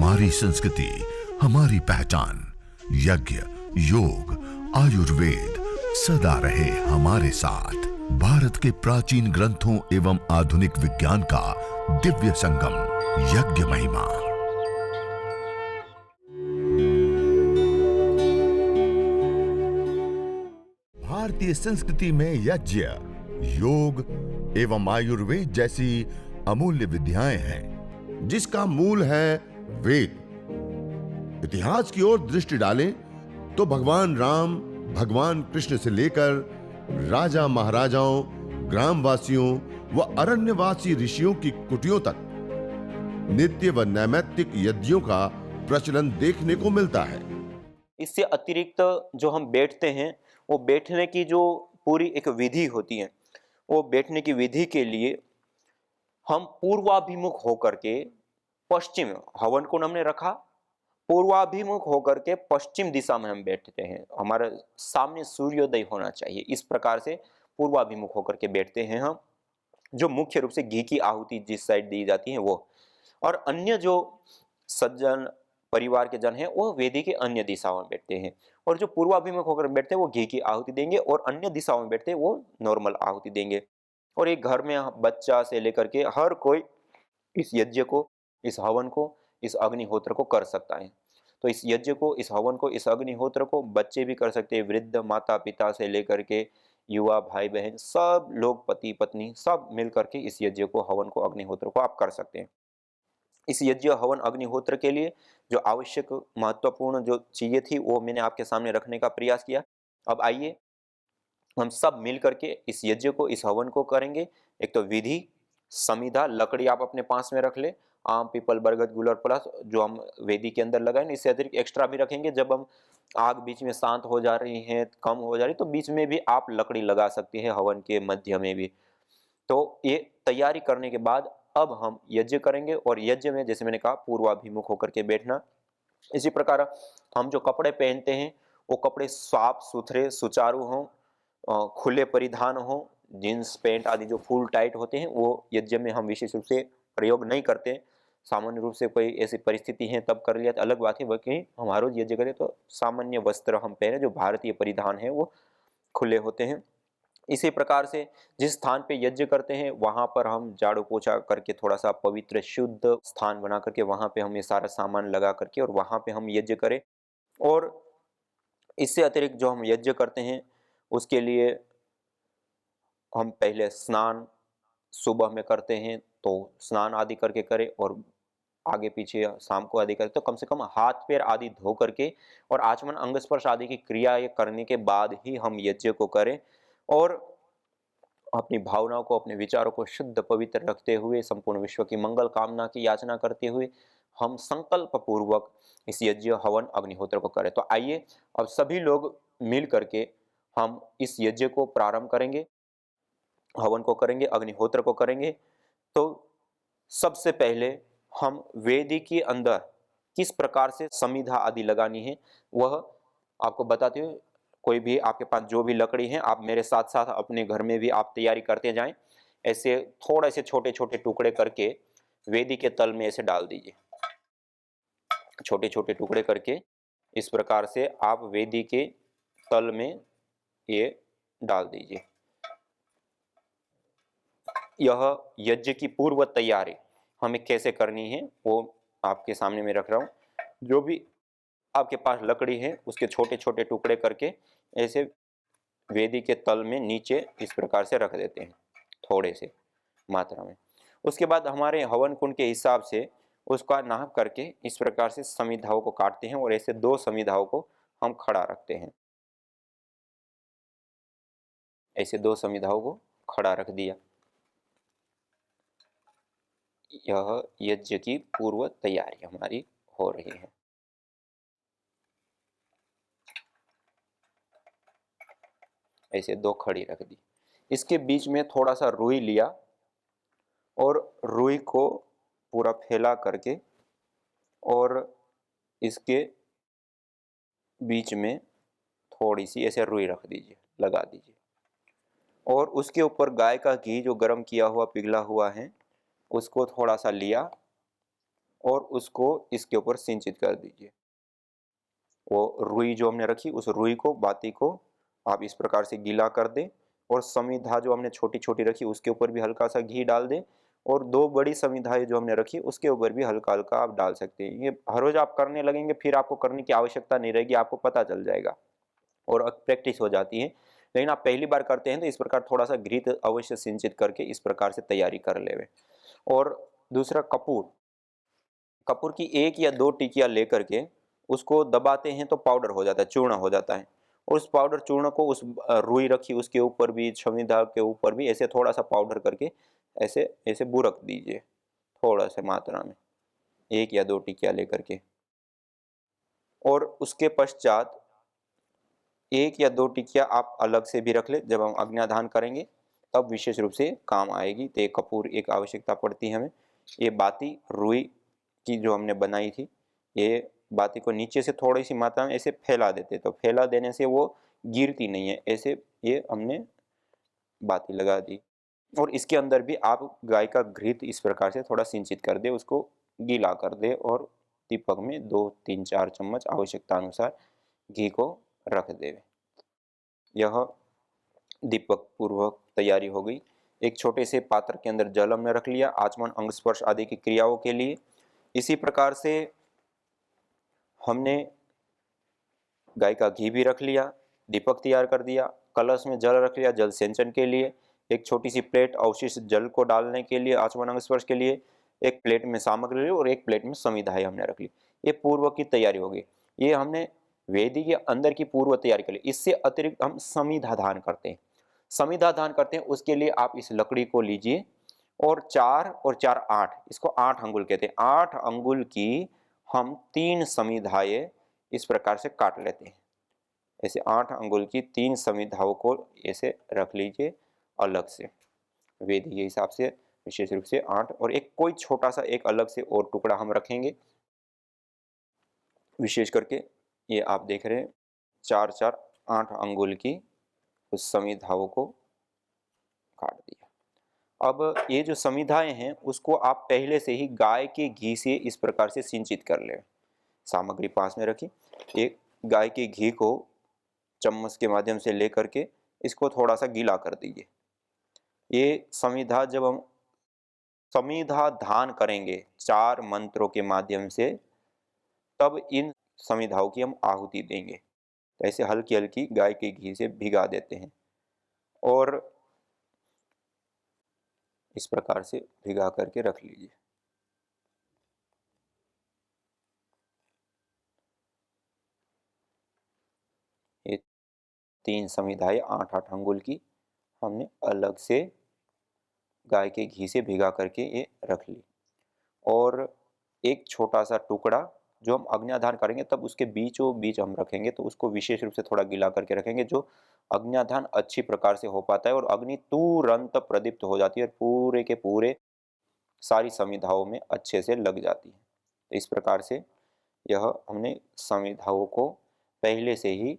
हमारी संस्कृति, हमारी पहचान। यज्ञ, योग, आयुर्वेद सदा रहे हमारे साथ। भारत के प्राचीन ग्रंथों एवं आधुनिक विज्ञान का दिव्य संगम, यज्ञ महिमा। भारतीय संस्कृति में यज्ञ, योग एवं आयुर्वेद जैसी अमूल्य विद्याएं हैं, जिसका मूल है वेद। इतिहास की ओर दृष्टि डालें तो भगवान राम, भगवान कृष्ण से लेकर राजा महाराजाओं, ग्रामवासियों व अरण्यवासी ऋषियों की कुटियों तक नित्य व नैमित्तिक यज्ञों का प्रचलन देखने को मिलता है। इससे अतिरिक्त जो हम बैठते हैं, वो बैठने की जो पूरी एक विधि होती है, वो बैठने की विधि के लिए हम पूर्वाभिमुख होकर के पश्चिम, हवन कुंड हमने रखा, पूर्वाभिमुख होकर के पश्चिम दिशा में हम बैठते हैं। हमारे सामने सूर्योदय होना चाहिए, इस प्रकार से पूर्वाभिमुख होकर के बैठते हैं हम। जो मुख्य रूप से घी की आहुति जिस साइड दी जाती है वो, और अन्य जो सज्जन परिवार के जन हैं वो वेदी के अन्य दिशाओं में बैठते हैं, और जो पूर्वाभिमुख होकर बैठते हैं वो घी की आहुति देंगे, और अन्य दिशाओं में बैठते हैं वो नॉर्मल आहुति देंगे। और एक घर में बच्चा से लेकर के हर कोई इस यज्ञ को, इस हवन को, इस अग्निहोत्र को कर सकता है। तो इस यज्ञ को, इस हवन को, इस अग्निहोत्र को बच्चे भी कर सकते हैं, वृद्ध माता पिता से लेकर के युवा भाई बहन सब लोग, पति पत्नी सब मिल करके इस यज्ञ को, हवन को, अग्निहोत्र को आप कर सकते हैं। इस यज्ञ हवन अग्निहोत्र के लिए जो आवश्यक महत्वपूर्ण जो चीजें थी वो मैंने आपके सामने रखने का प्रयास किया। अब आइए हम सब मिल करके इस यज्ञ को, इस हवन को करेंगे। एक तो विधि, समिधा, लकड़ी आप अपने पास में रख ले, आम, पीपल, बरगद, गुलर, पलाश जो हम वेदी के अंदर लगाए, इससे अतिरिक्त एक्स्ट्रा भी रखेंगे। जब हम आग बीच में शांत हो जा रही है, कम हो जा रही, तो बीच में भी आप लकड़ी लगा सकती है, हवन के मध्य में भी। तो ये तैयारी करने के बाद अब हम यज्ञ करेंगे, और यज्ञ में जैसे मैंने कहा पूर्वाभिमुख होकर के बैठना। इसी प्रकार हम जो कपड़े पहनते हैं वो कपड़े साफ सुथरे सुचारू हों, खुले परिधान हो, जींस पैंट आदि जो फुल टाइट होते हैं वो यज्ञ में हम विशेष रूप से प्रयोग नहीं करते। सामान्य रूप से कोई ऐसी परिस्थिति है तब कर लिया तो अलग बात है, बाकी हमारा रोज यज्ञ करें तो सामान्य वस्त्र हम पहने, जो भारतीय परिधान है वो खुले होते हैं। इसी प्रकार से जिस स्थान पे यज्ञ करते हैं वहां पर हम झाड़ू पोछा करके थोड़ा सा पवित्र शुद्ध स्थान बना करके वहां पे हम ये सारा सामान लगा करके और वहां पे हम यज्ञ करें। और इससे अतिरिक्त जो हम यज्ञ करते हैं उसके लिए हम पहले स्नान सुबह में करते हैं, तो स्नान आदि करके करें, और आगे पीछे शाम को आदि करें, तो कम से कम हाथ पैर आदि धो करके और आचमन अंग स्पर्श आदि की क्रिया करने के बाद ही हम यज्ञ को करें। और अपनी भावनाओं को, अपने विचारों को शुद्ध पवित्र रखते हुए, संपूर्ण विश्व की मंगल कामना की याचना करते हुए हम संकल्प पूर्वक इस यज्ञ हवन अग्निहोत्र को करें। तो आइए अब सभी लोग मिल करके हम इस यज्ञ को प्रारंभ करेंगे, हवन को करेंगे, अग्निहोत्र को करेंगे। तो सबसे पहले हम वेदी के अंदर किस प्रकार से समिधा आदि लगानी है वह आपको बताते हुए, कोई भी आपके पास जो भी लकड़ी है आप मेरे साथ साथ अपने घर में भी आप तैयारी करते जाएं। ऐसे थोड़े से छोटे छोटे टुकड़े करके वेदी के तल में ऐसे डाल दीजिए, छोटे छोटे टुकड़े करके इस प्रकार से आप वेदी के तल में ये डाल दीजिए। यह यज्ञ की पूर्व तैयारी हमें कैसे करनी है वो आपके सामने मैं रख रहा हूँ। जो भी आपके पास लकड़ी है उसके छोटे छोटे टुकड़े करके ऐसे वेदी के तल में नीचे इस प्रकार से रख देते हैं, थोड़े से मात्रा में। उसके बाद हमारे हवन कुंड के हिसाब से उसका नाप करके इस प्रकार से समिधाओं को काटते हैं, और ऐसे 2 समिधाओं को हम खड़ा रखते हैं। ऐसे 2 समिधाओं को खड़ा रख दिया। यह यज्ञ की पूर्व तैयारी हमारी हो रही है। ऐसे 2 खड़ी रख दी। इसके बीच में थोड़ा सा रुई लिया और रुई को पूरा फैला करके और इसके बीच में थोड़ी सी ऐसे रुई रख दीजिए, लगा दीजिए। और उसके ऊपर गाय का घी जो गर्म किया हुआ पिघला हुआ है उसको थोड़ा सा लिया और उसको इसके ऊपर सिंचित कर दीजिए। वो रुई जो हमने रखी, उस रुई को, बाती को आप इस प्रकार से गीला कर दें और समिधा जो हमने छोटी-छोटी रखी उसके ऊपर भी हल्का-सा घी डाल दें और 2 बड़ी समिधाएँ जो हमने रखी उसके ऊपर भी हल्का-हल्का आप डाल सकते हैं। ये हर रोज़ आप करने लगेंगे, फिर आपको करने की आवश्यकता नहीं रहेगी, आपको पता चल जाएगा और प्रैक्टिस हो जाती है। लेकिन आप पहली बार करते हैं तो इस प्रकार थोड़ा-सा घृत अवश्य सिंचित करके इस प्रकार से तैयारी कर लेवें। और दूसरा कपूर, कपूर की 1 या 2 टिकिया लेकर के उसको दबाते हैं तो पाउडर हो जाता है, चूर्ण हो जाता है। और उस पाउडर चूर्ण को उस रुई रखी उसके ऊपर भी, छविदा के ऊपर भी ऐसे थोड़ा-सा पाउडर करके ऐसे ऐसे बुरक दीजिए, थोड़ा-सा मात्रा में, 1 या 2 टिकिया लेकर के। और उसके पश्चात 1 या 2 टिकिया आप अलग से भी रख लें, जब हम अग्न्याधान करेंगे तब विशेष रूप से काम आएगी। तो ये कपूर एक आवश्यकता पड़ती है हमें। ये बाती रुई की जो हमने बनाई थी, ये बाती को नीचे से थोड़ी-सी मात्रा में ऐसे फैला देते, तो फैला देने से वो गिरती नहीं है, ऐसे ये हमने बाती लगा दी। और इसके अंदर भी आप गाय का घृत इस प्रकार से थोड़ा सिंचित कर दें, उसको गीला कर दें और दीपक में 2, 3, 4 चम्मच आवश्यकता अनुसार घी को रख दें। यह दीपक पूर्वक तैयारी हो गई। एक छोटे से पात्र के अंदर जल हमने रख लिया आचमन, अंग स्पर्श आदि की क्रियाओं के लिए। इसी प्रकार से हमने गाय का घी भी रख लिया, दीपक तैयार कर दिया, कलश में जल रख लिया जल सिंचन के लिए, एक छोटी सी प्लेट अवशिष्ट जल को डालने के लिए, आचमन अंग स्पर्श के लिए, एक प्लेट में सामग्री ली और एक प्लेट में समिधाएँ हमने रख ली। ये पूर्व की तैयारी हो गई। ये हमने वेदी के अंदर की पूर्व तैयारी कर ली। इससे अतिरिक्त हम समिधा दान करते हैं। समिधा दान करते हैं, उसके लिए आप इस लकड़ी को लीजिए और 4 और 4 8, इसको 8 अंगुल कहते हैं। 8 अंगुल की हम 3 समिधाएँ इस प्रकार से काट लेते हैं। ऐसे 8 अंगुल की 3 समिधाओं को ऐसे रख लीजिए अलग से, वेदी के हिसाब से विशेष रूप से 8, और एक कोई छोटा-सा एक अलग से और टुकड़ा हम रखेंगे। विशेष करके ये आप देख रहे हैं 4-4 8 अंगुल की उस समिधाओं को काट दिया। अब ये जो समिधाएँ हैं उसको आप पहले से ही गाय के घी से इस प्रकार से सिंचित कर लें। सामग्री पास में रखी, एक गाय के घी को चम्मच के माध्यम से लेकर के इसको थोड़ा-सा गीला कर दीजिए। ये समिधा जब हम समिधा दान करेंगे 4 मंत्रों के माध्यम से, तब इन समिधाओं की हम आहुति देंगे। तो ऐसे हल्की-हल्की गाय के घी से भिगा देते हैं और इस प्रकार से भिगा करके रख लीजिए। ये 3 समिधाएँ 8-8 अंगुल की हमने अलग से गाय के घी से भिगा करके ये रख ली। और एक छोटा-सा टुकड़ा जो हम अग्न्याधान करेंगे तब उसके बीचों बीच हम रखेंगे, तो उसको विशेष रूप से थोड़ा गीला करके रखेंगे, जो अग्न्याधान अच्छी प्रकार से हो पाता है और अग्नि तुरंत प्रदीप्त हो जाती है और पूरे के पूरे सारी समिधाओं में अच्छे से लग जाती है। तो इस प्रकार से यह हमने समिधाओं को पहले से ही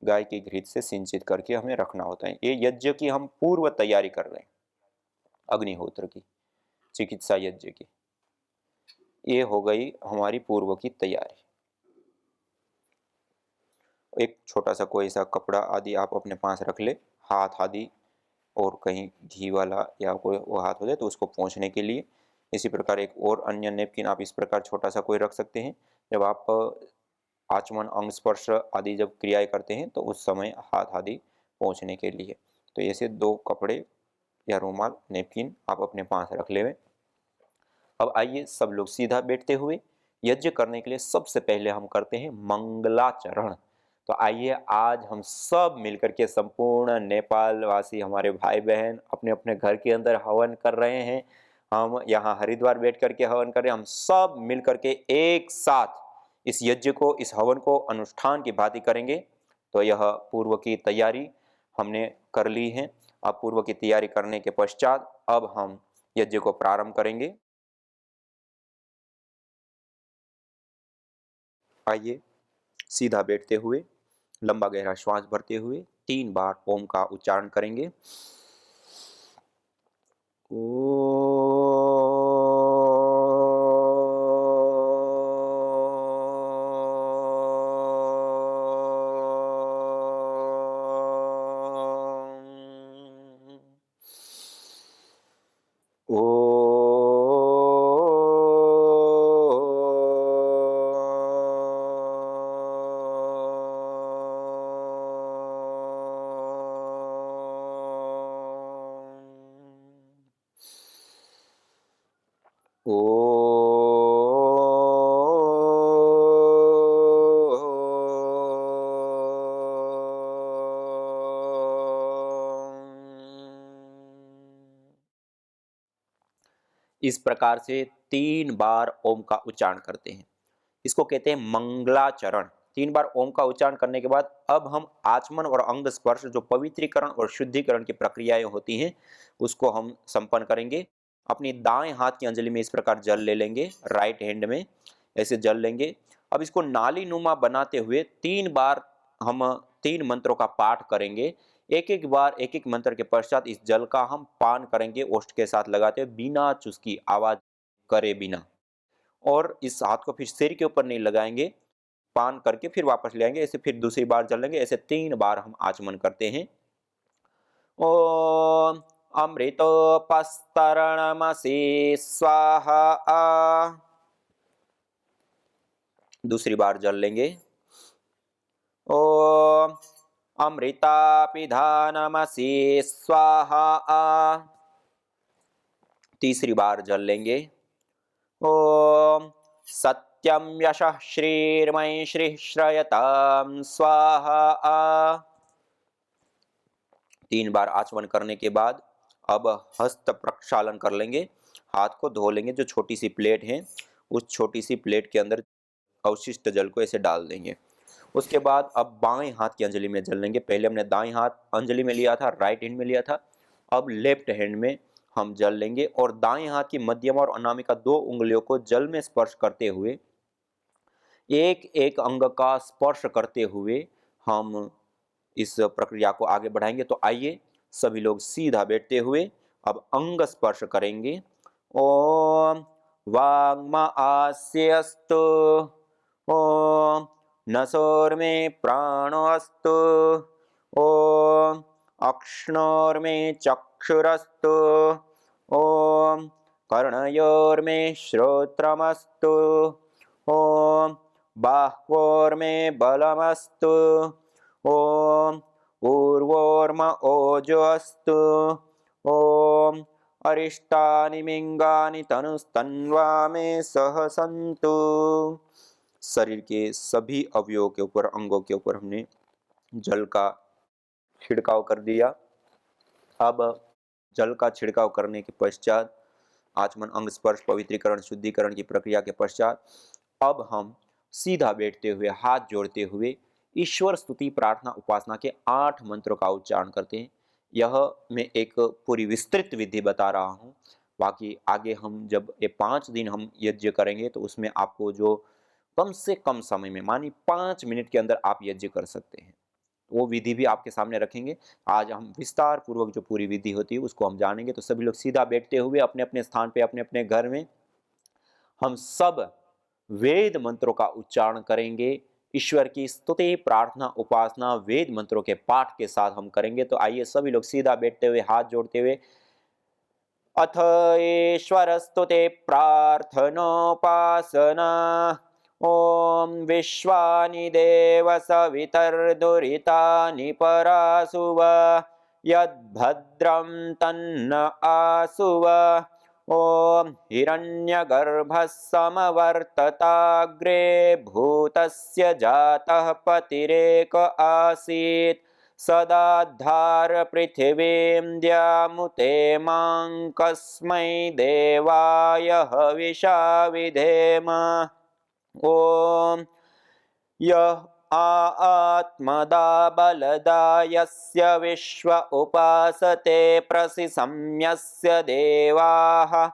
गाय के घृत से सिंचित करके हमें रखना होता है। ये यज्ञ की हम पूर्व तैयारी कर रहे हैं, अग्निहोत्र की, चिकित्सा यज्ञ की। ये हो गई हमारी पूर्व की तैयारी। एक छोटा-सा कोई सा कपड़ा आदि आप अपने पास रख लें, हाथ आदि, और कहीं घी वाला या कोई वो हाथ हो जाए तो उसको पोंछने के लिए। इसी प्रकार एक और अन्य नैपकिन आप इस प्रकार छोटा-सा कोई रख सकते हैं। जब आप आचमन, अंग स्पर्श आदि जब क्रियाएँ करते हैं तो उस समय हाथ आदि पोंछने के लिए। तो ऐसे 2 कपड़े या रुमाल, नैपकिन आप अपने पास रख लेवें। अब आइए सब लोग सीधा बैठते हुए यज्ञ करने के लिए सबसे पहले हम करते हैं मंगलाचरण। तो आइए आज हम सब मिलकर के संपूर्ण नेपाल वासी हमारे भाई बहन अपने अपने घर के अंदर हवन कर रहे हैं। हम यहाँ हरिद्वार बैठ करके हवन कर रहे हैं। हम सब मिल करके एक साथ इस यज्ञ को, इस हवन को अनुष्ठान की भांति करेंगे। तो यह पूर्व की तैयारी हमने कर ली है। अब पूर्व की तैयारी करने के पश्चात अब हम यज्ञ को प्रारंभ करेंगे। आइए सीधा बैठते हुए लंबा गहरा श्वास भरते हुए 3 बार ओम का उच्चारण करेंगे। ओ इस प्रकार से 3 बार ओम का उच्चारण करते हैं। इसको कहते हैं मंगलाचरण। 3 बार ओम का उच्चारण करने के बाद अब हम आचमन और अंग स्पर्श, जो पवित्रीकरण और शुद्धिकरण की प्रक्रियाएं होती हैं, उसको हम संपन्न करेंगे। अपनी दाएं हाथ की अंजलि में इस प्रकार जल ले लेंगे, राइट हैंड में ऐसे जल लेंगे। अब इसको नाली नुमा बनाते हुए 3 बार हम 3 मंत्रों का पाठ करेंगे। एक एक बार एक एक मंत्र के पश्चात इस जल का हम पान करेंगे, ओष्ठ के साथ लगाते हुए बिना चुस्की, आवाज करे बिना। और इस हाथ को फिर सिर के ऊपर नहीं लगाएंगे, पान करके फिर वापस ले आएंगे। ऐसे फिर दूसरी बार जल लेंगे। ऐसे 3 बार हम आचमन करते हैं। ओम अमृतोपस्तरणमसि स्वाहा। दूसरी बार जल लेंगे। ओम अमृतापिधानमसि स्वाहा। तीसरी बार जल लेंगे। ओम सत्यम यशः श्रीर्मयि श्री श्रयताम स्वाहा। 3 बार आचमन करने के बाद अब हस्त प्रक्षालन कर लेंगे। हाथ को धो लेंगे। जो छोटी सी प्लेट है, उस छोटी सी प्लेट के अंदर अवशिष्ट जल को ऐसे डाल देंगे। उसके बाद अब बाएं हाथ की अंजलि में जल लेंगे। पहले हमने दाएं हाथ अंजलि में लिया था, राइट हैंड में लिया था। अब लेफ्ट हैंड में हम जल लेंगे और दाएं हाथ की मध्यमा और अनामिका 2 उंगलियों को जल में स्पर्श करते हुए, एक एक अंग का स्पर्श करते हुए हम इस प्रक्रिया को आगे बढ़ाएंगे। तो आइए सभी लोग सीधा बैठते हुए अब अंग स्पर्श करेंगे। ओम वाग्मा आस्यस्तु। ओम नसोर्मे प्राणो अस्तु। ओम अक्ष्णोर्मे चक्षुरस्तु। ओम कर्णयोर्मे श्रोत्रमस्तु। ओम बाह्वोर्मे बलमस्तु। ओम ऊर्वोर्म ओजो अस्तु। ओम अरिष्टानि मिंगानि तनुस्तन्वा मे सह सन्तु। शरीर के सभी अवयवों के ऊपर, अंगों के ऊपर हमने जल का छिड़काव कर दिया। अब जल का छिड़काव करने के पश्चात, आचमन, अंग स्पर्श, पवित्रीकरण, शुद्धिकरण की प्रक्रिया के पश्चात अब हम सीधा बैठते हुए, हाथ जोड़ते हुए ईश्वर स्तुति, प्रार्थना, उपासना के 8 मंत्रों का उच्चारण करते हैं। यह मैं एक पूरी विस्तृत विधि बता रहा हूँ। बाकी आगे हम जब ये 5 दिन हम यज्ञ करेंगे तो उसमें आपको जो कम से कम समय में, मानिए 5 मिनट के अंदर आप यज्ञ कर सकते हैं, वो विधि भी आपके सामने रखेंगे। आज हम विस्तार पूर्वक जो पूरी विधि होती है उसको हम जानेंगे। तो सभी लोग सीधा बैठते हुए अपने अपने स्थान पे, अपने अपने घर में हम सब वेद मंत्रों का उच्चारण करेंगे। ईश्वर की स्तुति, प्रार्थना, उपासना वेद मंत्रों के पाठ के साथ हम करेंगे। तो आइए सभी लोग सीधा बैठते हुए, हाथ जोड़ते हुए, अथ ईश्वर स्तुते प्रार्थनोपासना। ओम विश्वानि देव सवितर्दुरितानि परासुव। यद्भद्रं तन्न आसुव। ओम हिरण्यगर्भः समवर्तताग्रे भूतस्य जातः पतिरेक आसीत्। सदाधार पृथिवीं द्यामुते मां कस्मै देवाय हविषा विधेम। ओम यः आत्मदा बलदा यस्य विश्व उपासते प्रसिसंयस्य देवाः।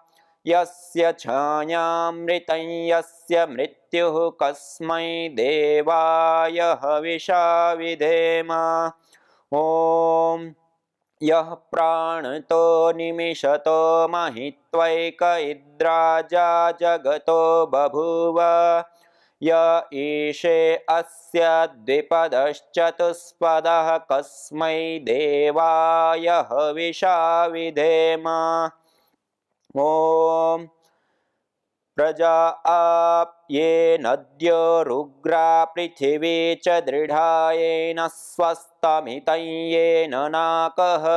यस्य छायामृतं यस्य मृत्युः कस्मै देवाय हविषा विधेम। ओम यः प्राणतो निमिषतो महित्वैक इद्राजा जगतो बभूव। य ईशे अस्य द्विपदश्चतुष्पदः कस्मै देवाय हविषा विधेम। ओम प्रजा ये नद्यो रुग्रा पृथिवी च दृढ़ा येन स्वस्तमितं येन नाकः।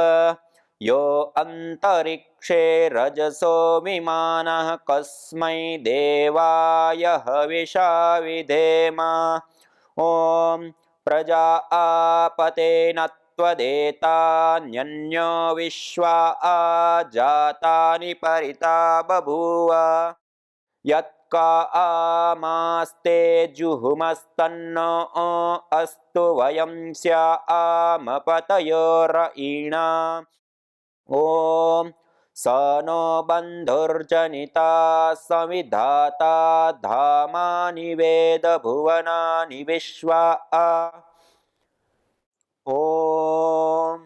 यो अंतरिक्षे रजसो विमानः कस्मै देवाय हविषा विधेम। ओम प्रजा आपते त्वदेतान्यन्यो विश्वा जातानि परिता बभूव यत्का आमास्ते जुहुमस्तन्नो अस्तु वयं स्यामपतयोरयिणा ॐ स नो बन्धुर्जनिता सविधाता धामानि वेद भुवनानि विश्वा ॐ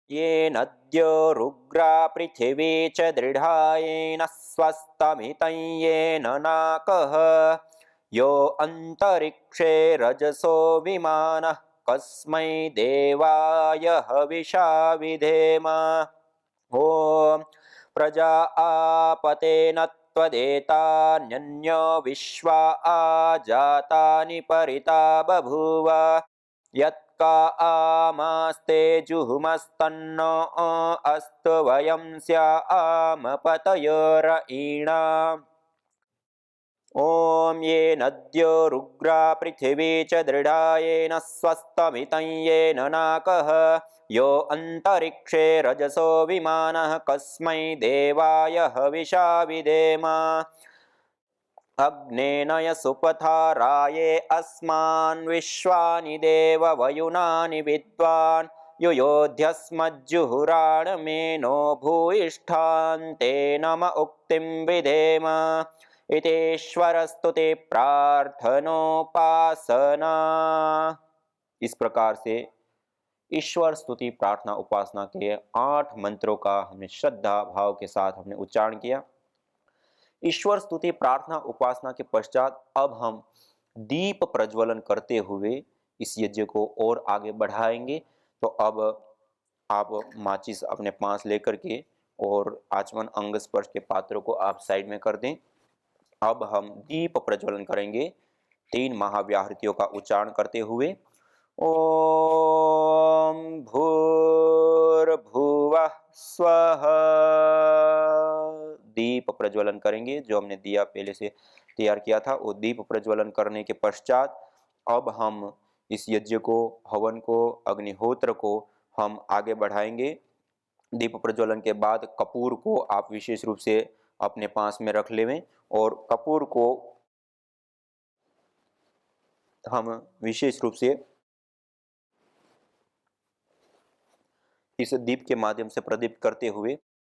ये नद्यो रुग्रा पृथिवी च दृढायेन स्वस्तमितं येन नाकः यो अन्तरिक्षे रजसो विमानः कस्मै देवाय हविषा विधेम ॐ प्रजा आपतेन त्वदेतान्यन्यो विश्वा जातानि परिता बभूव यत्का आमास्ते जुहुमस्तन्नो अस्तु वयं स्यामपतयोरयिणा ॐ ये नद्यो रुग्रा पृथिवी च दृढायेन स्वस्तमितं येन नाकः यो अन्तरिक्षे रजसो विमानः कस्मै देवाय हविषा विधेम अग्नेनय सुपथाराये अस्मान् विश्वानि देव वयुनानि विद्वान् युयोध्यस्मज्जुहुराणमेनो भूयिष्ठान्ते नम उक्तिं विधेम इतेश्वरस्तुते प्रार्थनोपासना। इस प्रकार से ईश्वर स्तुति प्रार्थना उपासना के 8 मंत्रों का हमने श्रद्धा भाव के साथ हमने उच्चारण किया। ईश्वर स्तुति प्रार्थना उपासना के पश्चात अब हम दीप प्रज्वलन करते हुए इस यज्ञ को और आगे बढ़ाएंगे। तो अब आप माचिस अपने पास लेकर के और आचमन अंग स्पर्श के पात्रों को आप साइड में कर दें। अब हम दीप प्रज्वलन करेंगे 3 महाव्याहृतियों का उच्चारण करते हुए। ओम भूर्भुवः स्वः। दीप प्रज्वलन करेंगे, जो हमने दिया पहले से तैयार किया था। वो दीप प्रज्वलन करने के पश्चात अब हम इस यज्ञ को, हवन को, अग्निहोत्र को हम आगे बढ़ाएंगे। दीप प्रज्वलन के बाद कपूर को आप विशेष रूप से अपने पास में रख लेवें और कपूर को हम विशेष रूप से इस दीप के माध्यम से प्रदीप्त करते हुए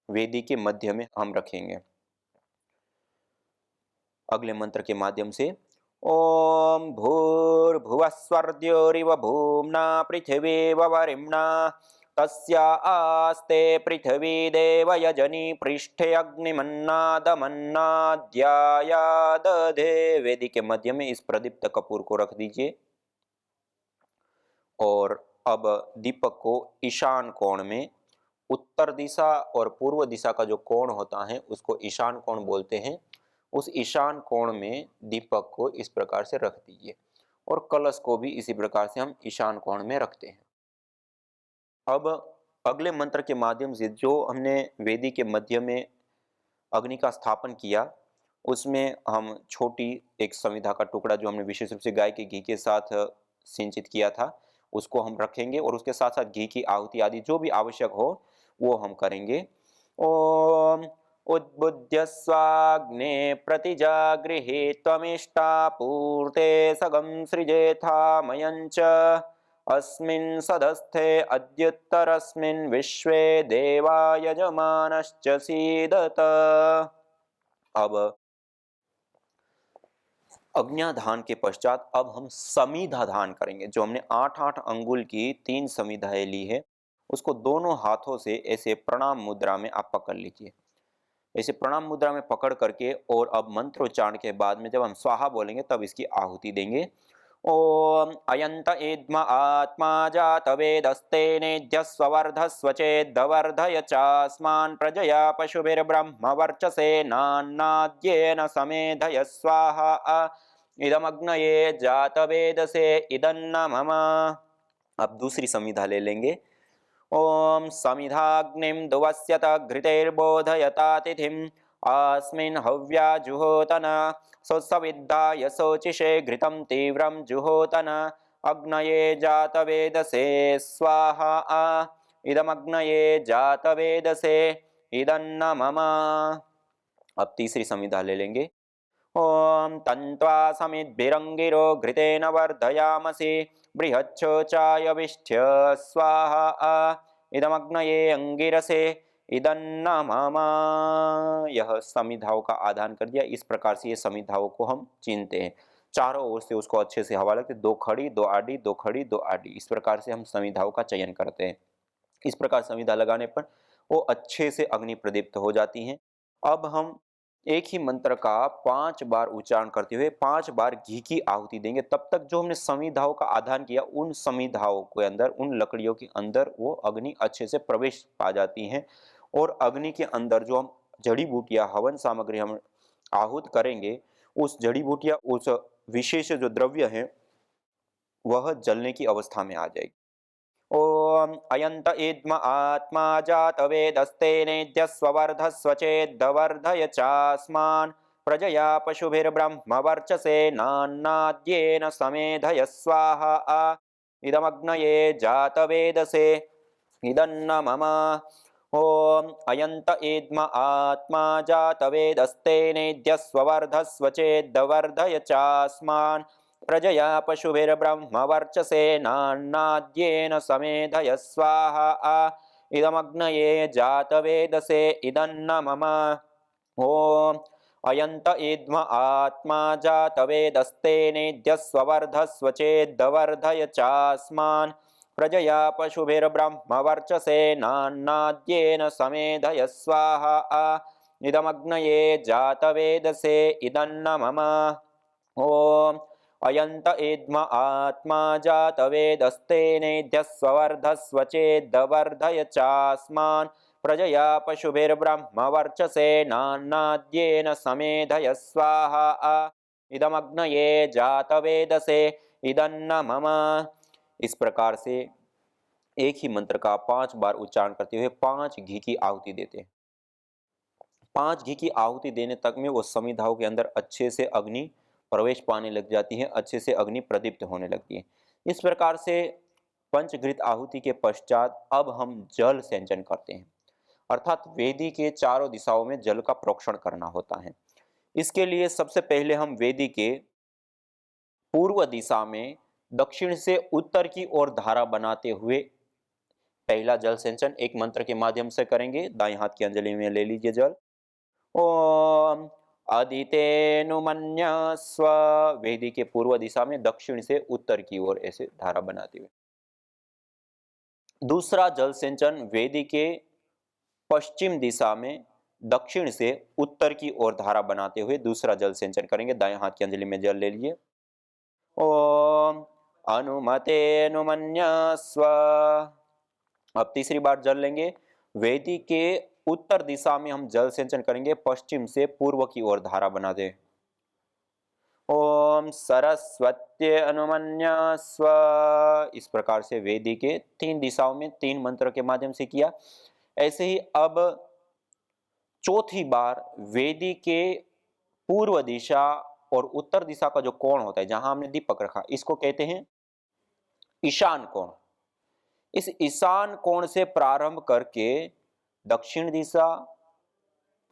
वेदी के मध्य में हम रखेंगे। अगले मंत्र के माध्यम से ओम भूर्भुवः स्वर्द्योरिव भूम्ना पृथिवीव वरिम्ना तस्या आस्ते पृथिवी देव यजनी पृष्ठे अग्निमन्नादमन्नाद्यायादधे। वेदी के मध्य में इस प्रदीप्त कपूर को रख दीजिए और अब दीपक को ईशान कोण में, उत्तर दिशा और पूर्व दिशा का जो कोण होता है उसको ईशान कोण बोलते हैं, उस ईशान कोण में दीपक को इस प्रकार से रख दीजिए और कलश को भी इसी प्रकार से हम ईशान कोण में रखते हैं। अब अगले मंत्र के माध्यम से जो हमने वेदी के मध्य में अग्नि का स्थापन किया, उसमें हम छोटी एक संविधा का टुकड़ा जो हमने विशेष रूप से गाय के घी के साथ सिंचित किया था उसको हम रखेंगे और उसके साथ साथ घी की आहुति आदि जो भी आवश्यक हो वो हम करेंगे। ओम उद्बुद्ध्य स्वाग्ने प्रतिजागृहे त्वमिष्टा पूर्ते सगं सृजेथा मयञ्च अस्मिन् सदस्थे अद्युत्तरस्मिन् विश्वे देवा यजमानश्च सीदत। अब अग्न्याधान के पश्चात अब हम समीधा धान करेंगे। जो हमने 8-8 अंगुल की 3 समीधाएं ली है उसको दोनों हाथों से ऐसे प्रणाम मुद्रा में आप पकड़ लीजिए। ऐसे प्रणाम मुद्रा में पकड़ करके और अब मंत्रोच्चारण के बाद में जब हम स्वाहा बोलेंगे तब इसकी आहुति देंगे। ओम अयंत इद्म आत्मा जात वेदस्तेनेध्यस्वर्धस्व चेद्वर्धय चास्मान् प्रजया पशुभिर्ब्रह्म वर्चसे नान्नाद्येन समेधय स्वाहा इदमग्नये जात वेदसे इदन्न मम। अब दूसरी समिधा ले लेंगे। ओम समिधाग्निं दुवस्यत घृतेर्बोधयता तिथिम् अस्मिन् हव्या जुहोतन सोत्सविद्धाय शोचिषे घृतं तीव्रं जुहोतन अग्नये जातवेदसे स्वाहा इदमग्नये जातवेदसे इदन्न मम। अब तीसरी संविधा ले लेंगे। ओम तन्त्वा समिद्भिरंगिरो घृतेन वर्धयामसि बृहच्छोचायविष्ठ्य स्वाहा इदमग्नये अंगिरसे इदन्न मम। यह समिधाओं का आदान कर दिया। इस प्रकार से ये समिधाओं को हम चीनते हैं, चारों ओर से उसको अच्छे से हवा लगती, दो खड़ी दो आड़ी, दो खड़ी दो आड़ी, इस प्रकार से हम समिधाओं का चयन करते हैं। इस प्रकार संविधा लगाने पर वो अच्छे से अग्नि प्रदीप्त हो जाती हैं। अब हम एक ही मंत्र का 5 बार उच्चारण करते हुए 5 बार घी की आहुति देंगे। तब तक जो हमने समिधाओं का आधान किया, उन समिधाओं के अंदर, उन लकड़ियों के अंदर वो अग्नि अच्छे से प्रवेश पा जाती हैं और अग्नि के अंदर जो हम जड़ी बूटियां, हवन सामग्री हम आहूत करेंगे, उस जड़ी बूटियां, उस विशेष जो द्रव्य है वह जलने की अवस्था में आ जाएगी। ओम अयंत इद्म आत्मा जातवेदस्तेनेद्यस्वर्धस्व चेद्वर्धय चास्मान् प्रजया पशुभिर्ब्रह्म वर्चसे नान्नाद्येन समेधय स्वाहा इदमग्नये जातवेदसे इदन्न मम। ओम अयंत इद्म आत्मा जातवेदस्तेनेद्यस्वर्धस्व चेद्वर्धय चास्मान् प्रजया पशुभिर्ब्रह्म वर्चसे नान्नाद्येन समेधय स्वाहा इदमग्नये जातवेदसे इदन्न मम। ओम अयंत इद्म आत्मा जातवेदस्तेनेद्यस्वर्धस्व चेद्वर्धय चास्मान् प्रजया पशुभिर्ब्रह्म वर्चसे नान्नाद्येन समेधय स्वाहा इदमग्नये जातवेदसे इदन्न मम। ओम अयंत इद्म आत्मा जातवेदस्तेनेद्यस्वर्धस्व चेद्वर्धय चास्मान् प्रजया पशुभिर्ब्रह्म वर्चसे नान्नाद्येन समेधय स्वाहा इदमग्नये जातवेदसे इदन्न मम। इस प्रकार से एक ही मंत्र का 5 बार उच्चारण करते हुए 5 घी की आहुति देते हैं। 5 घी की आहुति देने तक में वो समिधाओं के अंदर अच्छे से अग्नि प्रवेश पाने लग जाती है, अच्छे से अग्नि प्रदीप्त होने लगती है। इस प्रकार से पंचघृत आहुति के पश्चात अब हम जल सेंचन करते हैं, अर्थात वेदी के चारों दिशाओं में जल का प्रोक्षण करना होता है। इसके लिए सबसे पहले हम वेदी के पूर्व दिशा में दक्षिण से उत्तर की ओर धारा बनाते हुए पहला जल सेंचन एक मंत्र के माध्यम से करेंगे। दाएं हाथ की अंजलि में ले लीजिए जल। ओम अदितेनुमन्यस्व, वेदी के पूर्व दिशा में दक्षिण से उत्तर की ओर ऐसे धारा बनाते हुए। दूसरा जल सिंचन वेदी के पश्चिम दिशा में दक्षिण से उत्तर की ओर धारा बनाते हुए दूसरा जल सिंचन करेंगे। दाएं हाथ की अंजलि में जल ले लीजिए। ओम अनुमतेनुमन्यस्व। अब तीसरी बार जल लेंगे। वेदी के उत्तर दिशा में हम जल सिंचन करेंगे, पश्चिम से पूर्व की ओर धारा बना दे। ओम सरस्वत्ये अनुमन्यस्व। इस प्रकार से वेदी के 3 दिशाओं में 3 मंत्र के माध्यम से किया। ऐसे ही अब चौथी बार वेदी के पूर्व दिशा और उत्तर दिशा का जो कोण होता है, जहां हमने दीपक रखा, इसको कहते हैं ईशान कोण। इस ईशान कोण से प्रारंभ करके दक्षिण दिशा,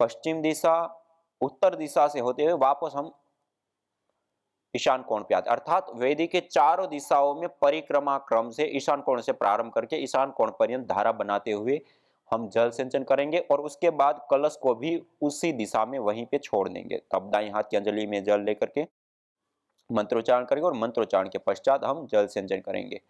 पश्चिम दिशा, उत्तर दिशा से होते हुए वापस हम ईशान कोण पे आते, अर्थात वेदी के चारों दिशाओं में परिक्रमा क्रम से ईशान कोण से प्रारंभ करके ईशान कोण पर्यंत धारा बनाते हुए हम जल सिंचन करेंगे और उसके बाद कलश को भी उसी दिशा में वहीं पे छोड़ देंगे। तब दाईं हाथ की अंजलि में जल लेकर के मंत्रोच्चारण करेंगे और मंत्रोच्चारण के पश्चात हम जल सिंचन करेंगे।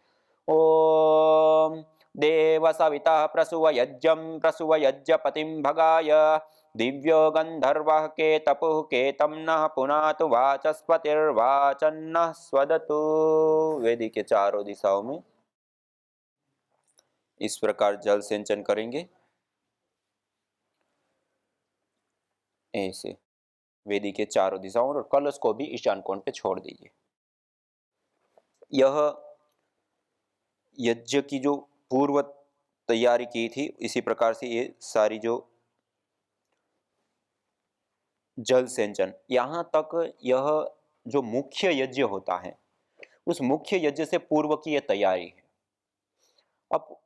ओम देव सविता प्रसुव यज्ञं प्रसुव यज्ञपतिं भगाय दिव्यो गंधर्वः के तपुः के तम नः पुनातु वाचस्पतिर्वाचन्नः स्वदतु। वेदी के चारों दिशाओं में इस प्रकार जल सिंचन करेंगे। ऐसे वेदी के चारों दिशाओं और कलश को भी ईशान कोण पे छोड़ दीजिए। यह यज्ञ की जो पूर्व तैयारी की थी, इसी प्रकार से ये सारी जो जल सिंचन, यहाँ तक यह जो मुख्य यज्ञ होता है उस मुख्य यज्ञ से पूर्व की यह तैयारी है। अब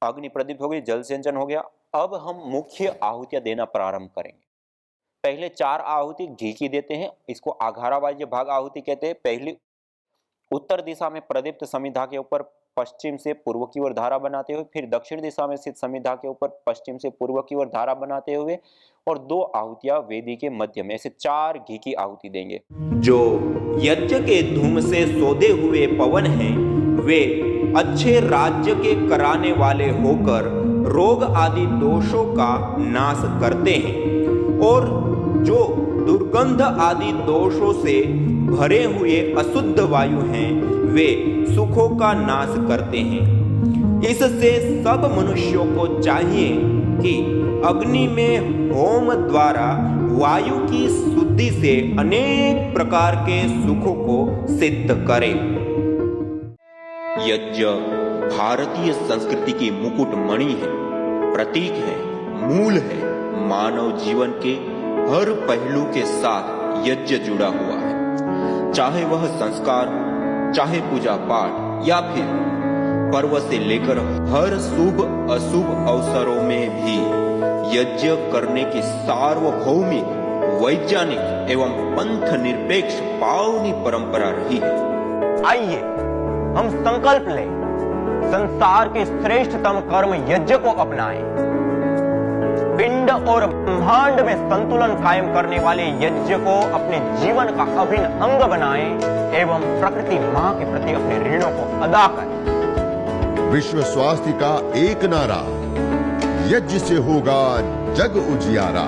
अग्नि प्रदीप्त हो गई, जल सिंचन हो गया, अब हम मुख्य आहुतियां देना प्रारंभ करेंगे। पहले 4 आहुति घी की देते हैं, इसको आघारावाज्य भाग आहुति कहते हैं। पहली उत्तर दिशा में प्रदीप्त समिधा के ऊपर पश्चिम से पूर्व की ओर धारा बनाते हुए, फिर दक्षिण दिशा में स्थित समिधा के ऊपर पश्चिम से पूर्व की ओर धारा बनाते हुए, और 2 आहुतियां वेदी के मध्य में, ऐसे 4 घी की आहुति देंगे। जो यज्ञ के धूम से सौदे हुए पवन हैं, वे अच्छे राज्य के कराने वाले होकर रोग आदि दोषों का नाश करते हैं, और जो दुर्गंध आदि दोषों से भरे हुए अशुद्ध वायु हैं, वे सुखों का नाश करते हैं। इससे सब मनुष्यों को चाहिए कि अग्नि में होम द्वारा वायु की शुद्धि से अनेक प्रकार के सुखों को सिद्ध करें। यज्ञ भारतीय संस्कृति की मुकुट मणि है, प्रतीक है, मूल है। मानव जीवन के हर पहलू के साथ यज्ञ जुड़ा हुआ है, चाहे वह संस्कार, चाहे पूजा पाठ, या फिर पर्व से लेकर हर शुभ अशुभ अवसरों में भी यज्ञ करने की सार्वभौमिक, वैज्ञानिक एवं पंथ निरपेक्ष पावनी परंपरा रही है। आइए हम संकल्प लें, संसार के श्रेष्ठतम कर्म यज्ञ को अपनाएं। पिंड और ब्रह्मांड में संतुलन कायम करने वाले यज्ञ को अपने जीवन का अभिन्न अंग बनाएं एवं प्रकृति मां के प्रति अपने ऋणों को अदा करें। विश्व स्वास्थ्य का एक नारा, यज्ञ से होगा जग उजियारा।